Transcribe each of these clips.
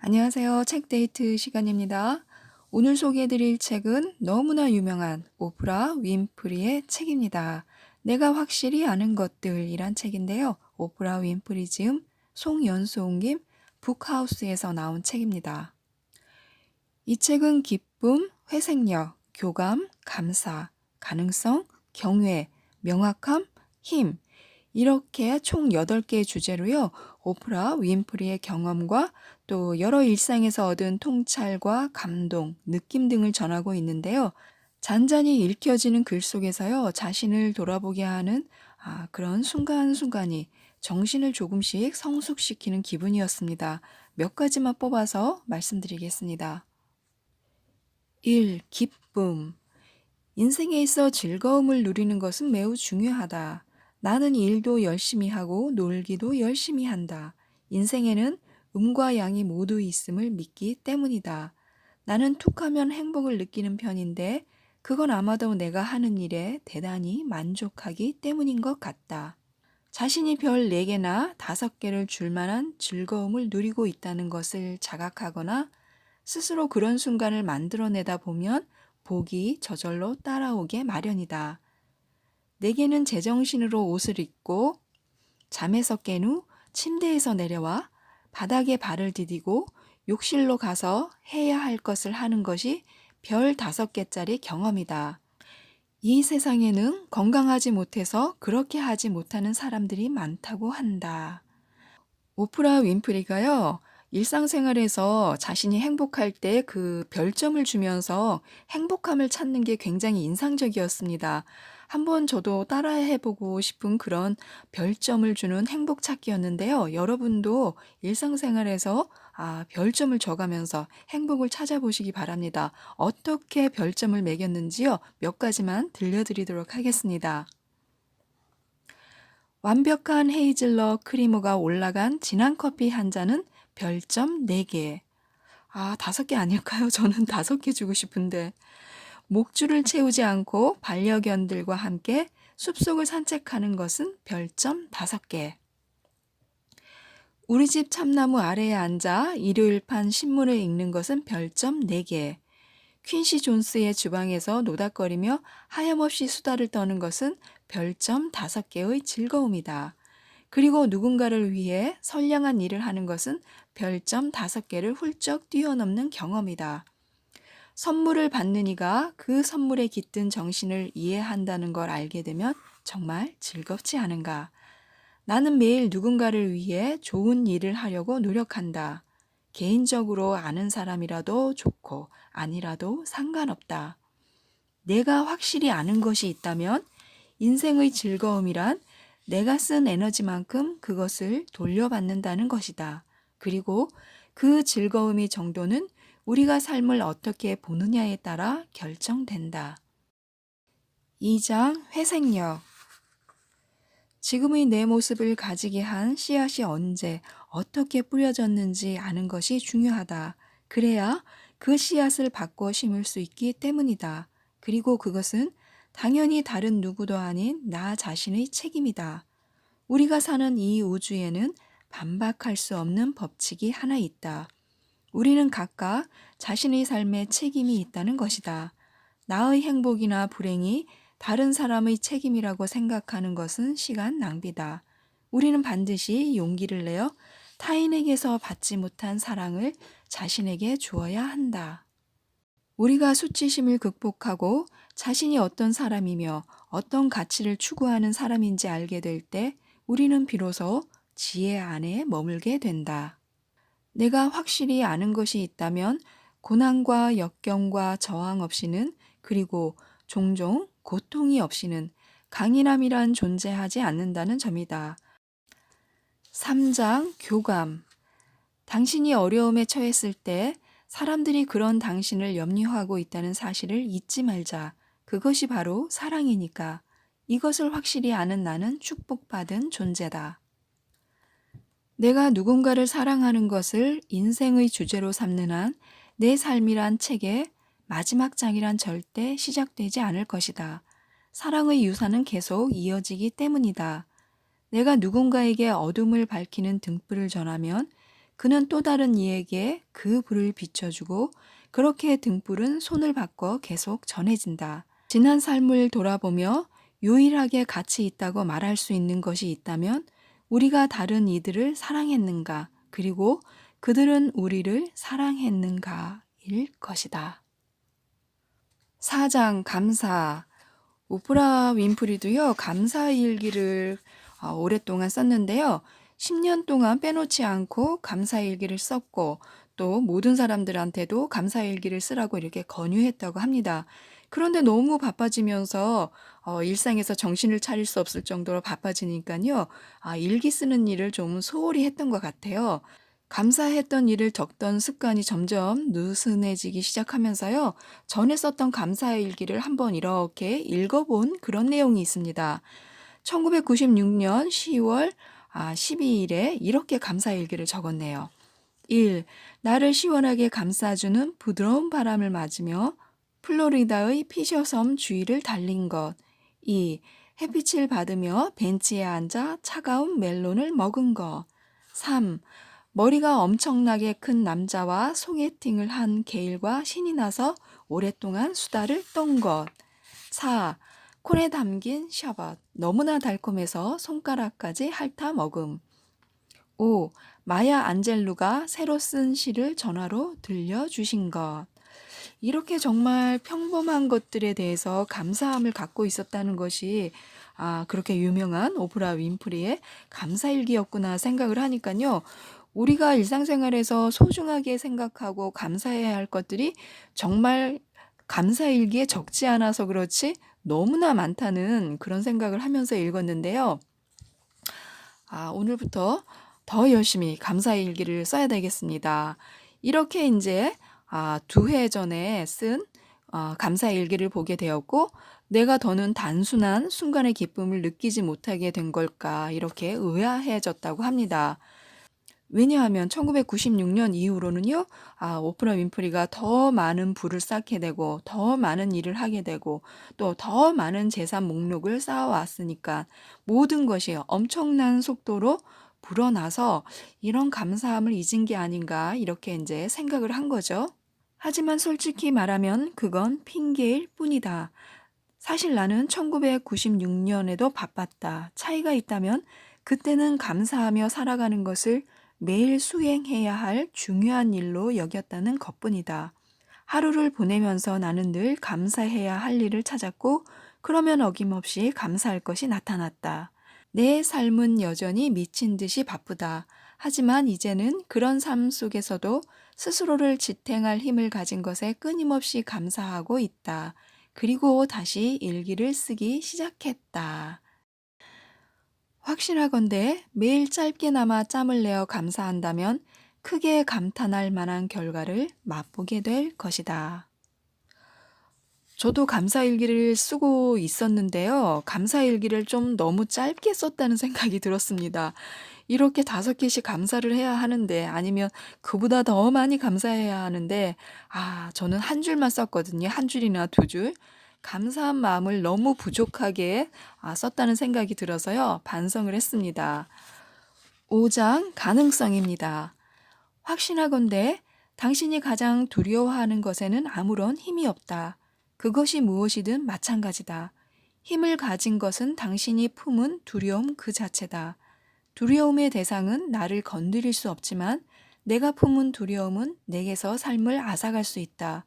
안녕하세요. 책데이트 시간입니다. 오늘 소개해드릴 책은 너무나 유명한 오프라 윈프리의 책입니다. 내가 확실히 아는 것들이란 책인데요. 오프라 윈프리 지음 송연수 옮김 북하우스에서 나온 책입니다. 이 책은 기쁨, 회생력, 교감, 감사, 가능성, 경외, 명확함, 힘 이렇게 총 8개의 주제로요. 오프라 윈프리의 경험과 또 여러 일상에서 얻은 통찰과 감동, 느낌 등을 전하고 있는데요. 잔잔히 읽혀지는 글 속에서요. 자신을 돌아보게 하는 그런 순간순간이 정신을 조금씩 성숙시키는 기분이었습니다. 몇 가지만 뽑아서 말씀드리겠습니다. 1. 기쁨. 인생에 있어 즐거움을 누리는 것은 매우 중요하다. 나는 일도 열심히 하고 놀기도 열심히 한다. 인생에는 음과 양이 모두 있음을 믿기 때문이다. 나는 툭하면 행복을 느끼는 편인데 그건 아마도 내가 하는 일에 대단히 만족하기 때문인 것 같다. 자신이 별 4개나 5개를 줄 만한 즐거움을 누리고 있다는 것을 자각하거나 스스로 그런 순간을 만들어내다 보면 복이 저절로 따라오게 마련이다. 내게는 제정신으로 옷을 입고 잠에서 깬 후 침대에서 내려와 바닥에 발을 디디고 욕실로 가서 해야 할 것을 하는 것이 별 5개짜리 경험이다. 이 세상에는 건강하지 못해서 그렇게 하지 못하는 사람들이 많다고 한다. 오프라 윈프리가요, 일상생활에서 자신이 행복할 때 그 별점을 주면서 행복함을 찾는 게 굉장히 인상적이었습니다. 한번 저도 따라해보고 싶은 그런 별점을 주는 행복 찾기였는데요. 여러분도 일상생활에서 별점을 줘가면서 행복을 찾아보시기 바랍니다. 어떻게 별점을 매겼는지요? 몇 가지만 들려드리도록 하겠습니다. 완벽한 헤이즐넛 크리머가 올라간 진한 커피 한 잔은 별점 4개. 5개 아닐까요? 저는 5개 주고 싶은데. 목줄을 채우지 않고 반려견들과 함께 숲속을 산책하는 것은 별점 5개. 우리 집 참나무 아래에 앉아 일요일판 신문을 읽는 것은 별점 4개. 퀸시 존스의 주방에서 노닥거리며 하염없이 수다를 떠는 것은 별점 5개의 즐거움이다. 그리고 누군가를 위해 선량한 일을 하는 것은 별점 5개를 훌쩍 뛰어넘는 경험이다. 선물을 받는 이가 그 선물에 깃든 정신을 이해한다는 걸 알게 되면 정말 즐겁지 않은가. 나는 매일 누군가를 위해 좋은 일을 하려고 노력한다. 개인적으로 아는 사람이라도 좋고 아니라도 상관없다. 내가 확실히 아는 것이 있다면 인생의 즐거움이란 내가 쓴 에너지만큼 그것을 돌려받는다는 것이다. 그리고 그 즐거움의 정도는 우리가 삶을 어떻게 보느냐에 따라 결정된다. 2장 회생력. 지금의 내 모습을 가지게 한 씨앗이 언제, 어떻게 뿌려졌는지 아는 것이 중요하다. 그래야 그 씨앗을 바꿔 심을 수 있기 때문이다. 그리고 그것은 당연히 다른 누구도 아닌 나 자신의 책임이다. 우리가 사는 이 우주에는 반박할 수 없는 법칙이 하나 있다. 우리는 각각 자신의 삶에 책임이 있다는 것이다. 나의 행복이나 불행이 다른 사람의 책임이라고 생각하는 것은 시간 낭비다. 우리는 반드시 용기를 내어 타인에게서 받지 못한 사랑을 자신에게 주어야 한다. 우리가 수치심을 극복하고 자신이 어떤 사람이며 어떤 가치를 추구하는 사람인지 알게 될 때 우리는 비로소 지혜 안에 머물게 된다. 내가 확실히 아는 것이 있다면 고난과 역경과 저항 없이는 그리고 종종 고통이 없이는 강인함이란 존재하지 않는다는 점이다. 3장 교감. 당신이 어려움에 처했을 때 사람들이 그런 당신을 염려하고 있다는 사실을 잊지 말자. 그것이 바로 사랑이니까. 이것을 확실히 아는 나는 축복받은 존재다. 내가 누군가를 사랑하는 것을 인생의 주제로 삼는 한 내 삶이란 책의 마지막 장이란 절대 시작되지 않을 것이다. 사랑의 유산은 계속 이어지기 때문이다. 내가 누군가에게 어둠을 밝히는 등불을 전하면 그는 또 다른 이에게 그 불을 비춰주고 그렇게 등불은 손을 바꿔 계속 전해진다. 지난 삶을 돌아보며 유일하게 가치 있다고 말할 수 있는 것이 있다면 우리가 다른 이들을 사랑했는가, 그리고 그들은 우리를 사랑했는가일 것이다. 4장 감사. 오프라 윈프리도요, 감사 일기를 오랫동안 썼는데요. 10년 동안 빼놓지 않고 감사 일기를 썼고 또 모든 사람들한테도 감사 일기를 쓰라고 이렇게 권유했다고 합니다. 그런데 너무 바빠지면서 일상에서 정신을 차릴 수 없을 정도로 바빠지니까요. 일기 쓰는 일을 좀 소홀히 했던 것 같아요. 감사했던 일을 적던 습관이 점점 느슨해지기 시작하면서요. 전에 썼던 감사일기를 한번 이렇게 읽어본 그런 내용이 있습니다. 1996년 10월 12일에 이렇게 감사일기를 적었네요. 1. 나를 시원하게 감싸주는 부드러운 바람을 맞으며 플로리다의 피셔섬 주위를 달린 것. 2. 햇빛을 받으며 벤치에 앉아 차가운 멜론을 먹은 것. 3. 머리가 엄청나게 큰 남자와 소개팅을 한 게일과 신이 나서 오랫동안 수다를 떤 것. 4. 콘에 담긴 샤벗. 너무나 달콤해서 손가락까지 핥아 먹음. 5. 마야 안젤루가 새로 쓴 시를 전화로 들려주신 것. 이렇게 정말 평범한 것들에 대해서 감사함을 갖고 있었다는 것이 그렇게 유명한 오프라 윈프리의 감사일기였구나 생각을 하니까요. 우리가 일상생활에서 소중하게 생각하고 감사해야 할 것들이 정말 감사일기에 적지 않아서 그렇지 너무나 많다는 그런 생각을 하면서 읽었는데요. 오늘부터 더 열심히 감사일기를 써야 되겠습니다. 이렇게 이제 2회 전에 쓴 감사일기를 보게 되었고, 내가 더는 단순한 순간의 기쁨을 느끼지 못하게 된 걸까 이렇게 의아해졌다고 합니다. 왜냐하면 1996년 이후로는요, 오프라 윈프리가 더 많은 부를 쌓게 되고, 더 많은 일을 하게 되고, 또 더 많은 재산 목록을 쌓아왔으니까 모든 것이 엄청난 속도로 불어나서 이런 감사함을 잊은 게 아닌가 이렇게 이제 생각을 한 거죠. 하지만 솔직히 말하면 그건 핑계일 뿐이다. 사실 나는 1996년에도 바빴다. 차이가 있다면 그때는 감사하며 살아가는 것을 매일 수행해야 할 중요한 일로 여겼다는 것뿐이다. 하루를 보내면서 나는 늘 감사해야 할 일을 찾았고, 그러면 어김없이 감사할 것이 나타났다. 내 삶은 여전히 미친 듯이 바쁘다. 하지만 이제는 그런 삶 속에서도 스스로를 지탱할 힘을 가진 것에 끊임없이 감사하고 있다. 그리고 다시 일기를 쓰기 시작했다. 확실하건대 매일 짧게나마 짬을 내어 감사한다면 크게 감탄할 만한 결과를 맛보게 될 것이다. 저도 감사일기를 쓰고 있었는데요. 감사일기를 좀 너무 짧게 썼다는 생각이 들었습니다. 이렇게 5개씩 감사를 해야 하는데, 아니면 그보다 더 많이 감사해야 하는데, 저는 한 줄만 썼거든요. 한 줄이나 2줄. 감사한 마음을 너무 부족하게 썼다는 생각이 들어서요. 반성을 했습니다. 5장 가능성입니다. 확신하건대 당신이 가장 두려워하는 것에는 아무런 힘이 없다. 그것이 무엇이든 마찬가지다. 힘을 가진 것은 당신이 품은 두려움 그 자체다. 두려움의 대상은 나를 건드릴 수 없지만 내가 품은 두려움은 내게서 삶을 앗아갈 수 있다.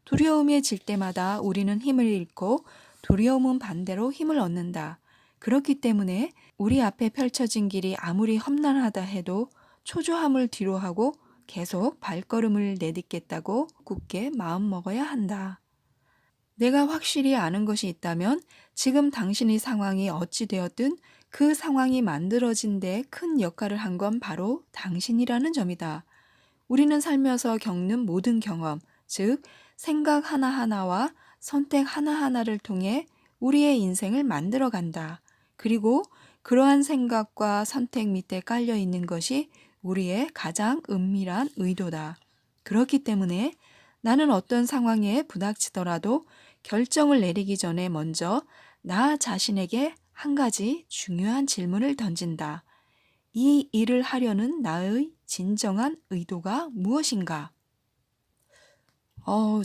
두려움에 질 때마다 우리는 힘을 잃고 두려움은 반대로 힘을 얻는다. 그렇기 때문에 우리 앞에 펼쳐진 길이 아무리 험난하다 해도 초조함을 뒤로하고 계속 발걸음을 내딛겠다고 굳게 마음먹어야 한다. 내가 확실히 아는 것이 있다면 지금 당신의 상황이 어찌 되었든 그 상황이 만들어진 데 큰 역할을 한 건 바로 당신이라는 점이다. 우리는 살면서 겪는 모든 경험, 즉 생각 하나하나와 선택 하나하나를 통해 우리의 인생을 만들어 간다. 그리고 그러한 생각과 선택 밑에 깔려 있는 것이 우리의 가장 은밀한 의도다. 그렇기 때문에 나는 어떤 상황에 부닥치더라도 결정을 내리기 전에 먼저 나 자신에게 한 가지 중요한 질문을 던진다. 이 일을 하려는 나의 진정한 의도가 무엇인가?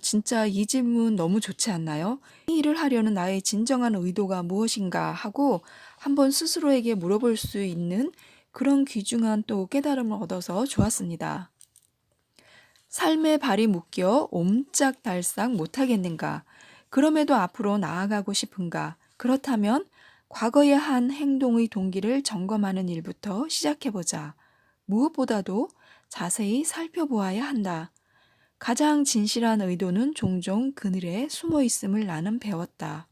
진짜 이 질문 너무 좋지 않나요? 이 일을 하려는 나의 진정한 의도가 무엇인가 하고 한번 스스로에게 물어볼 수 있는 그런 귀중한 또 깨달음을 얻어서 좋았습니다. 삶의 발이 묶여 옴짝달싹 못하겠는가? 그럼에도 앞으로 나아가고 싶은가? 그렇다면 과거의 한 행동의 동기를 점검하는 일부터 시작해보자. 무엇보다도 자세히 살펴보아야 한다. 가장 진실한 의도는 종종 그늘에 숨어 있음을 나는 배웠다.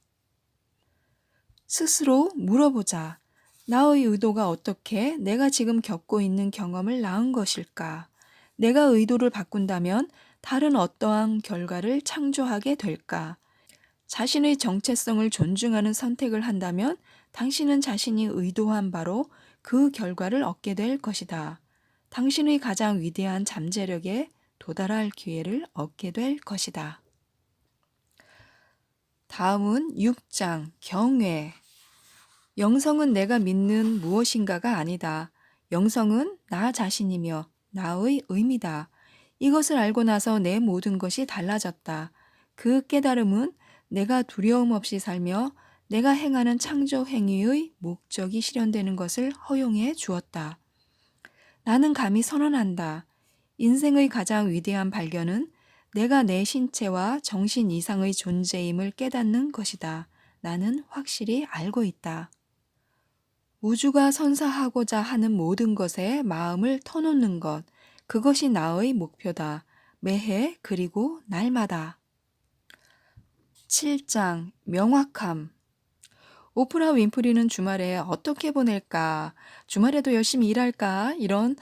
스스로 물어보자. 나의 의도가 어떻게 내가 지금 겪고 있는 경험을 낳은 것일까? 내가 의도를 바꾼다면 다른 어떠한 결과를 창조하게 될까? 자신의 정체성을 존중하는 선택을 한다면 당신은 자신이 의도한 바로 그 결과를 얻게 될 것이다. 당신의 가장 위대한 잠재력에 도달할 기회를 얻게 될 것이다. 다음은 6장 경외. 영성은 내가 믿는 무엇인가가 아니다. 영성은 나 자신이며 나의 의미다. 이것을 알고 나서 내 모든 것이 달라졌다. 그 깨달음은 내가 두려움 없이 살며 내가 행하는 창조 행위의 목적이 실현되는 것을 허용해 주었다. 나는 감히 선언한다. 인생의 가장 위대한 발견은 내가 내 신체와 정신 이상의 존재임을 깨닫는 것이다. 나는 확실히 알고 있다. 우주가 선사하고자 하는 모든 것에 마음을 터놓는 것, 그것이 나의 목표다. 매해 그리고 날마다. 7장 명확함. 오프라 윈프리는 주말에 어떻게 보낼까? 주말에도 열심히 일할까? 이런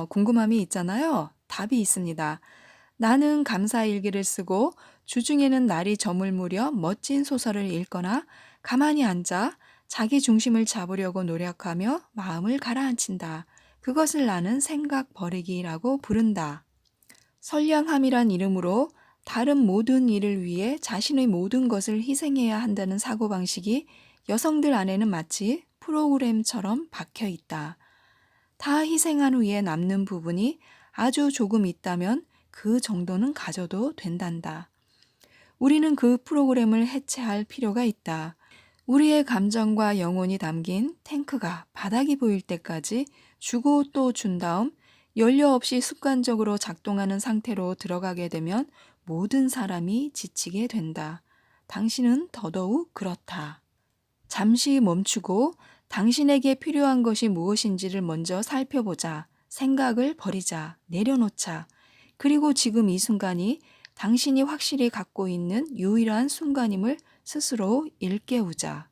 궁금함이 있잖아요. 답이 있습니다. 나는 감사일기를 쓰고 주중에는 날이 저물 무렵 멋진 소설을 읽거나 가만히 앉아 자기 중심을 잡으려고 노력하며 마음을 가라앉힌다. 그것을 나는 생각 버리기라고 부른다. 선량함이란 이름으로 다른 모든 일을 위해 자신의 모든 것을 희생해야 한다는 사고방식이 여성들 안에는 마치 프로그램처럼 박혀 있다. 다 희생한 후에 남는 부분이 아주 조금 있다면 그 정도는 가져도 된단다. 우리는 그 프로그램을 해체할 필요가 있다. 우리의 감정과 영혼이 담긴 탱크가 바닥이 보일 때까지 주고 또 준 다음 연료 없이 습관적으로 작동하는 상태로 들어가게 되면 모든 사람이 지치게 된다. 당신은 더더욱 그렇다. 잠시 멈추고 당신에게 필요한 것이 무엇인지를 먼저 살펴보자. 생각을 버리자. 내려놓자. 그리고 지금 이 순간이 당신이 확실히 갖고 있는 유일한 순간임을 스스로 일깨우자.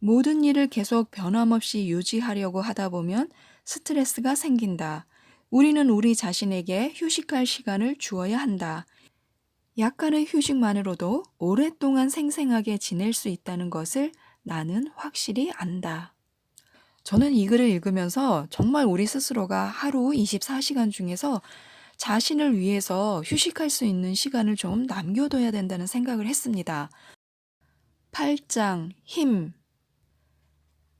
모든 일을 계속 변함없이 유지하려고 하다 보면 스트레스가 생긴다. 우리는 우리 자신에게 휴식할 시간을 주어야 한다. 약간의 휴식만으로도 오랫동안 생생하게 지낼 수 있다는 것을 나는 확실히 안다. 저는 이 글을 읽으면서 정말 우리 스스로가 하루 24시간 중에서 자신을 위해서 휴식할 수 있는 시간을 좀 남겨둬야 된다는 생각을 했습니다. 8장 힘.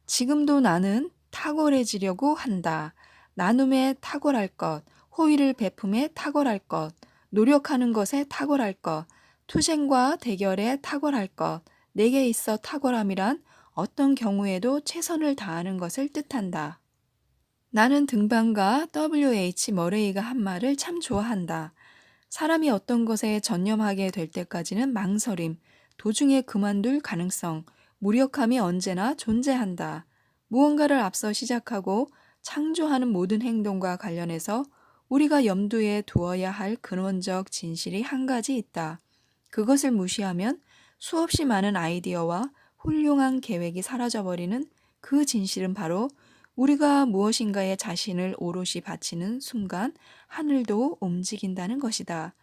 지금도 나는 탁월해지려고 한다. 나눔에 탁월할 것, 호의를 베품에 탁월할 것, 노력하는 것에 탁월할 것, 투쟁과 대결에 탁월할 것, 내게 있어 탁월함이란 어떤 경우에도 최선을 다하는 것을 뜻한다. 나는 등반가 W.H. 머레이가 한 말을 참 좋아한다. 사람이 어떤 것에 전념하게 될 때까지는 망설임, 도중에 그만둘 가능성, 무력함이 언제나 존재한다. 무언가를 앞서 시작하고 창조하는 모든 행동과 관련해서 우리가 염두에 두어야 할 근원적 진실이 한 가지 있다. 그것을 무시하면 수없이 많은 아이디어와 훌륭한 계획이 사라져버리는 그 진실은 바로 우리가 무엇인가에 자신을 오롯이 바치는 순간 하늘도 움직인다는 것이다.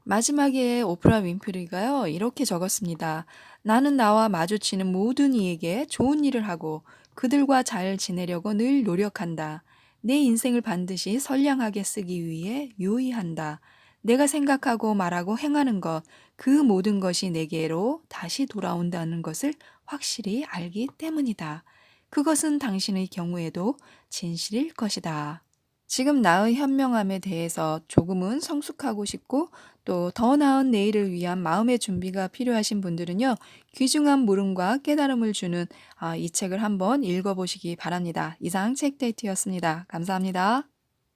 마지막에 오프라 윈프리가요, 이렇게 적었습니다. 나는 나와 마주치는 모든 이에게 좋은 일을 하고 그들과 잘 지내려고 늘 노력한다. 내 인생을 반드시 선량하게 쓰기 위해 유의한다. 내가 생각하고 말하고 행하는 것, 그 모든 것이 내게로 다시 돌아온다는 것을 확실히 알기 때문이다. 그것은 당신의 경우에도 진실일 것이다. 지금 나의 현명함에 대해서 조금은 성숙하고 싶고 또 더 나은 내일을 위한 마음의 준비가 필요하신 분들은요, 귀중한 물음과 깨달음을 주는 이 책을 한번 읽어보시기 바랍니다. 이상 책데이트였습니다. 감사합니다.